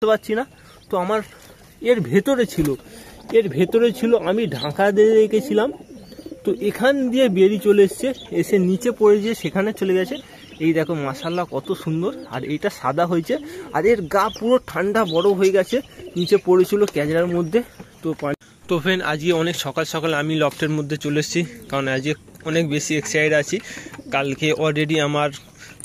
বুঝতে পারছি না। তো আমার এর ভেতরে ছিল আমি ঢাকা দিয়ে রেখেছিলাম। তো এখান দিয়ে বেরিয়ে চলে এসে নিচে পড়েছে, সেখানে চলে গেছে। এই দেখো মাশাআল্লাহ কত সুন্দর। আর এইটা সাদা হয়েছে, আর এর গা পুরো ঠান্ডা বরফ হয়ে গেছে, নিচে পড়েছিল ক্যাজরার মধ্যে। তো ফ্রেন্ড, আজকে অনেক সকাল সকাল আমি লফটের মধ্যে চলে এসেছি, কারণ আজকে অনেক বেশি এক্সাইটেড আছি। কালকে অলরেডি আমার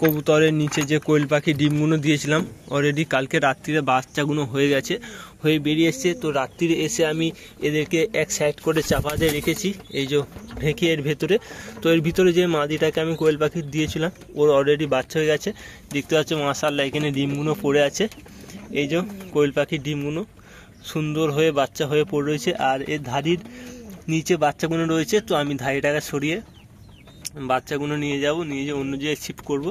কবুতরের নিচে যে কোয়েল পাখি ডিমগুলো দিয়েছিলাম, অলরেডি কালকে রাত্রিরে বাচ্চাগুলো হয়ে বেরিয়ে এসছে। তো রাত্রিরে এসে আমি এদেরকে এক সাইড করে চাপা দিয়ে রেখেছি, এই যে ঢেকে এর ভেতরে। তো এর ভিতরে যে মাদিটাকে আমি কোয়েল পাখি দিয়েছিলাম, ওর অলরেডি বাচ্চা হয়ে গেছে। দেখতে পাচ্ছ মাশাআল্লাহ এখানে ডিমগুলো পড়ে আছে, এই যে কোয়েল পাখির ডিমগুলো সুন্দর হয়ে বাচ্চা হয়ে পড়ে রয়েছে। আর এর ধাড়ির নিচে বাচ্চাগুলো রয়েছে। তো আমি ধাড়িটাকে সরিয়ে বাচ্চাগুলো নিয়ে যে অন্য জায়গায় শিফট করবো।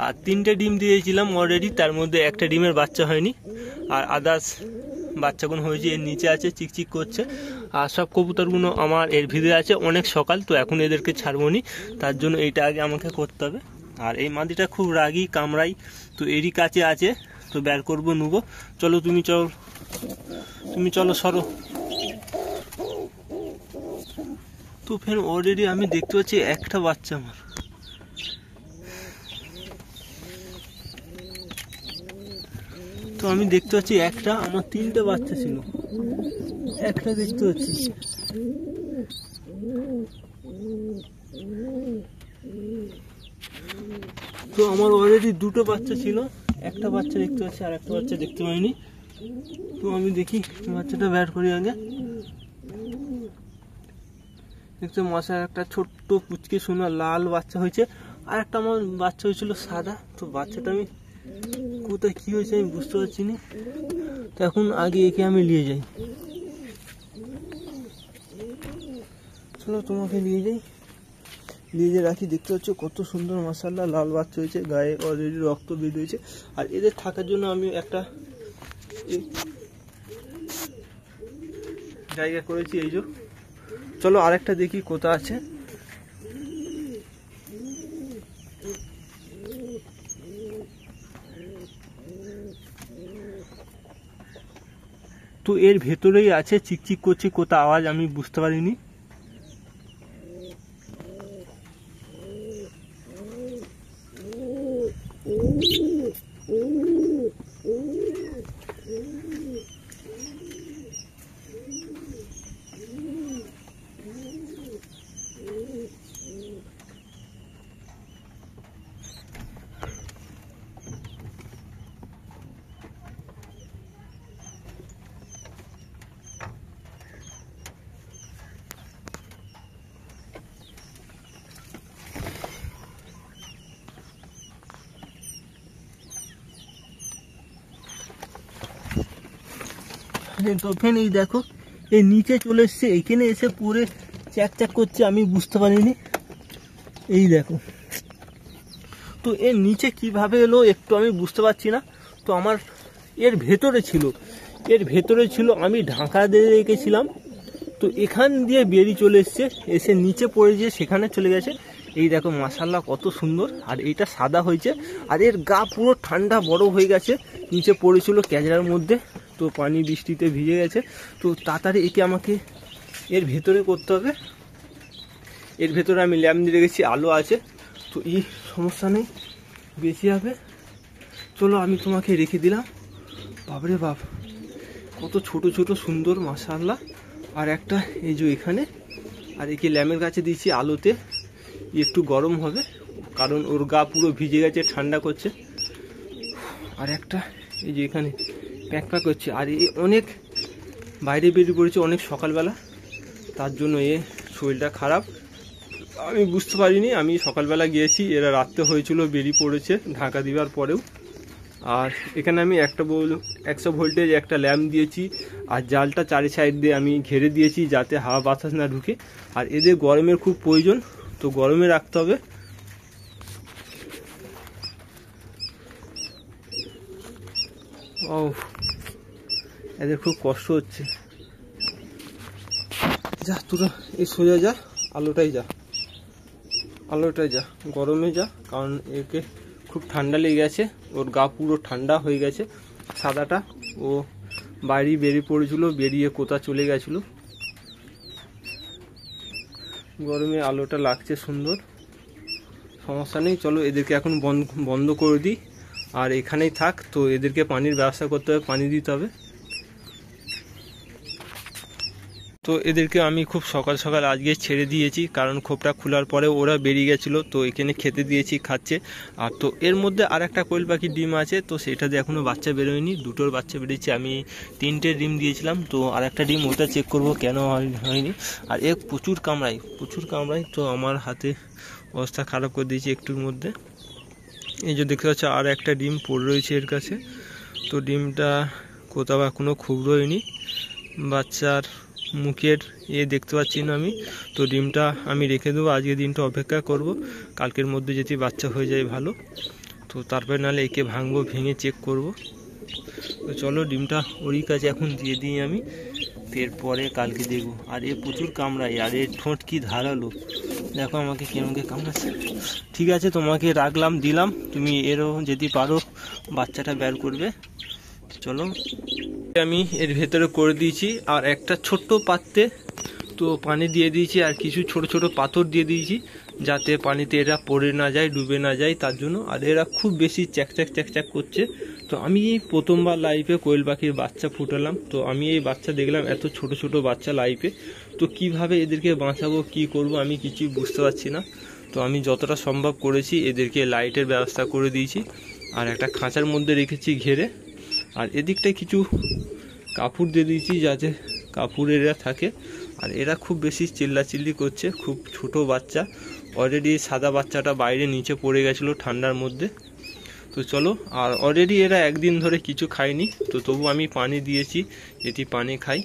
আর 3টে ডিম দিয়েছিলাম অলরেডি, তার মধ্যে একটা ডিমের বাচ্চা হয়নি, আর আদার্স বাচ্চাগুলো হয়েছে। এর নিচে আছে, চিকচিক করছে। আর সব কবুতরগুলো আমার এর ভিতরে আছে। অনেক সকাল, তো এখন এদেরকে ছাড়বো নি, তার জন্য এইটা আগে আমাকে করতে হবে। আর এই মাদিটা খুব রাগী, কামড়াই, তো এরই কাছে আছে, তো বের করবো, নেবো। চলো তুমি চলো সরো। তো ফের অলরেডি আমি দেখতে পাচ্ছি একটা বাচ্চা আমার। তো আমি দেখতে পাচ্ছি একটা, আমার 3টে বাচ্চা ছিল, একটা দেখতে পাচ্ছি। তো আমার অলরেডি 2টো বাচ্চা ছিল, একটা বাচ্চা দেখতে পাচ্ছি, আর একটা বাচ্চা দেখতে পাইনি। তো আমি দেখি বাচ্চাটা বের করি আগে। দেখতে মশার একটা ছোট্ট পুচকে সোনা লাল বাচ্চা হয়েছে, আর একটা আমার বাচ্চা হয়েছিল সাদা। তো বাচ্চাটা আমি কোথায় কি হয়েছে আমি বুঝতে পারছি না। তো এখন আগে একে আমি নিয়ে যাই, চলো তোমাকে নিয়ে যাই রাখি। দেখতে পাচ্ছ কত সুন্দর মাশাআল্লাহ লাল বাচ্চা হয়েছে, গায়ে অলরেডি রক্ত বের হয়েছে। আর এদের থাকার জন্য আমি একটা জায়গা করেছি, এই যে। চলো আরেকটা দেখি কোথা আছে। তো এর ভেতরেই আছে, চিকচিক করছে, কোথা আওয়াজ আমি বুঝতে পারিনি। তো ফেন এই দেখো, এই নিচে চলে এসছে, এখানে এসে পুরে চ্যাক করছে, আমি বুঝতে পারিনি। এই দেখো, তো এর নিচে কিভাবে এলো একটু আমি বুঝতে পারছি না। তো আমার এর ভেতরে ছিল আমি ঢাকা দিয়ে রেখেছিলাম। তো এখান দিয়ে বেরিয়ে চলে এসে নিচে পড়েছে, সেখানে চলে গেছে। এই দেখো মাশাআল্লাহ কত সুন্দর। আর এইটা সাদা হয়েছে, আর এর গা পুরো ঠান্ডা বরফ হয়ে গেছে, নিচে পড়েছিল ক্যাজরার মধ্যে। তো পানি বৃষ্টিতে ভিজে গেছে। তো তাড়াতাড়ি একে আমাকে এর ভেতরে করতে হবে। এর ভেতরে আমি ল্যাম্প দিয়ে রেখেছি, আলো আছে, তো এই সমস্যা নেই, বেশি হবে। চলো আমি তোমাকে রেখে দিলাম। বাপরে বাপ, কত ছোট ছোট সুন্দর মাশাআল্লাহ। আর একটা এই যে এখানে, আর একে ল্যাম্পের কাছে দিয়েছি আলোতে, একটু গরম হবে, কারণ ওর গা পুরো ভিজে গেছে, ঠান্ডা করছে। আর একটা এই যে এখানে প্যাক করছে। আর এ অনেক বাইরে বেরিয়ে পড়েছে অনেক সকালবেলা, তার জন্য শরীরটা খারাপ। আমি বুঝতে পারিনি, আমি সকালবেলা গিয়েছি, এরা রাত্রে হয়েছিল, বেরিয়ে পড়েছে ঢাকা দেওয়ার পরেও। আর এখানে আমি 100 ভোল্টেজ একটা ল্যাম্প দিয়েছি, আর জালটা চারি সাইড দিয়ে আমি ঘেরে দিয়েছি, যাতে হাওয়া বাতাস না ঢুকে। আর এদের গরমের খুব প্রয়োজন, তো গরমে রাখতে হবে। ও, এদের খুব কষ্ট হচ্ছে। যা তোরা এই সোজা যা, আলোটাই যা, গরমে যা, কারণ একে খুব ঠান্ডা লেগে গেছে, ওর গা পুরো ঠান্ডা হয়ে গেছে সাদাটা। ও বাইরে বেরিয়ে পড়েছিল, বেরিয়ে কোথা চলে গেছিল। গরমে আলোটা লাগছে সুন্দর, সমস্যা নেই। চলো এদেরকে এখন বন্ধ করে দিই, আর এখানেই থাক। তো এদেরকে পানির ব্যবস্থা করতে হবে, পানি দিতে হবে। তো এদেরকে আমি খুব সকাল সকাল আজকে ছেড়ে দিয়েছি, কারণ খোপটা খোলার পরে ওরা বেরিয়ে গেছিলো। তো এখানে খেতে দিয়েছি, খাচ্ছে। আর তো এর মধ্যে আর একটা কোয়েল পাখির ডিম আছে, তো সেটাতে এখনও বাচ্চা বেরোয়নি, দুটোর বাচ্চা বেরিয়েছে। আমি 3টে ডিম দিয়েছিলাম, তো আর একটা ডিম ওটা চেক করব কেন হয়নি। আর এ প্রচুর কামড়ায়, তো আমার হাতে অবস্থা খারাপ করে দিয়েছি একটুর মধ্যে। এই যে দেখতে পাচ্ছ আর একটা ডিম পড়ে রয়েছে এর কাছে, তো ডিমটা কোথাও এখনও খুবড়োয়নি, বাচ্চার মুখের দেখতে পাচ্ছি না আমি। তো ডিমটা আমি রেখে দেবো, আজকে দিনটা অপেক্ষা করব, কালকের মধ্যে যদি বাচ্চা হয়ে যায় ভালো, তো তারপরে নাহলে একে ভাঙবো, ভেঙে চেক করব। তো চলো ডিমটা ওরই কাছে এখন দিয়ে দিই আমি, এরপরে কালকে দেখবো। আর এ প্রচুর কামড়ায়, আর এর ঠোঁট কি ধারালো, দেখো আমাকে কেমনকে কামড়াচ্ছে। ঠিক আছে, তোমাকে রাখলাম, দিলাম, তুমি এরও যদি পারো বাচ্চাটা বের করবে। চলো আমি এর ভেতরে করে দিয়েছি, আর একটা ছোট্ট পাত্রে তো পানি দিয়ে দিয়েছি, আর কিছু ছোট ছোট পাথর দিয়ে দিয়েছি, যাতে পানিতে এরা পড়ে না যায়, ডুবে না যায় তার জন্য। আর এরা খুব বেশি চ্যাকচ্যাক করছে। তো আমি এই প্রথমবার লাইফে কোয়েল পাখির বাচ্চা ফুটালাম, তো আমি এই বাচ্চা দেখলাম, এত ছোট ছোট বাচ্চা লাইফে। তো কিভাবে এদেরকে বাঁচাবো, কি করব আমি কিছুই বুঝতে পারছি না। তো আমি যতটা সম্ভব করেছি, এদেরকে লাইটের ব্যবস্থা করে দিয়েছি, আর একটা খাঁচার মধ্যে রেখেছি ঘেরে। আর এদিকটায় কিছু কাপড় দিয়ে দিয়েছি, যাতে কাপড় এরা থাকে। আর এরা খুব বেশি চিল্লাচিল্লি করছে, খুব ছোট বাচ্চা। অলরেডি সাদা বাচ্চাটা বাইরে নিচে পড়ে গেছিলো ঠান্ডার মধ্যে। তো চলো, আর অলরেডি এরা একদিন ধরে কিছু খায়নি, তো তবু আমি পানি দিয়েছি, এটি পানি খাই।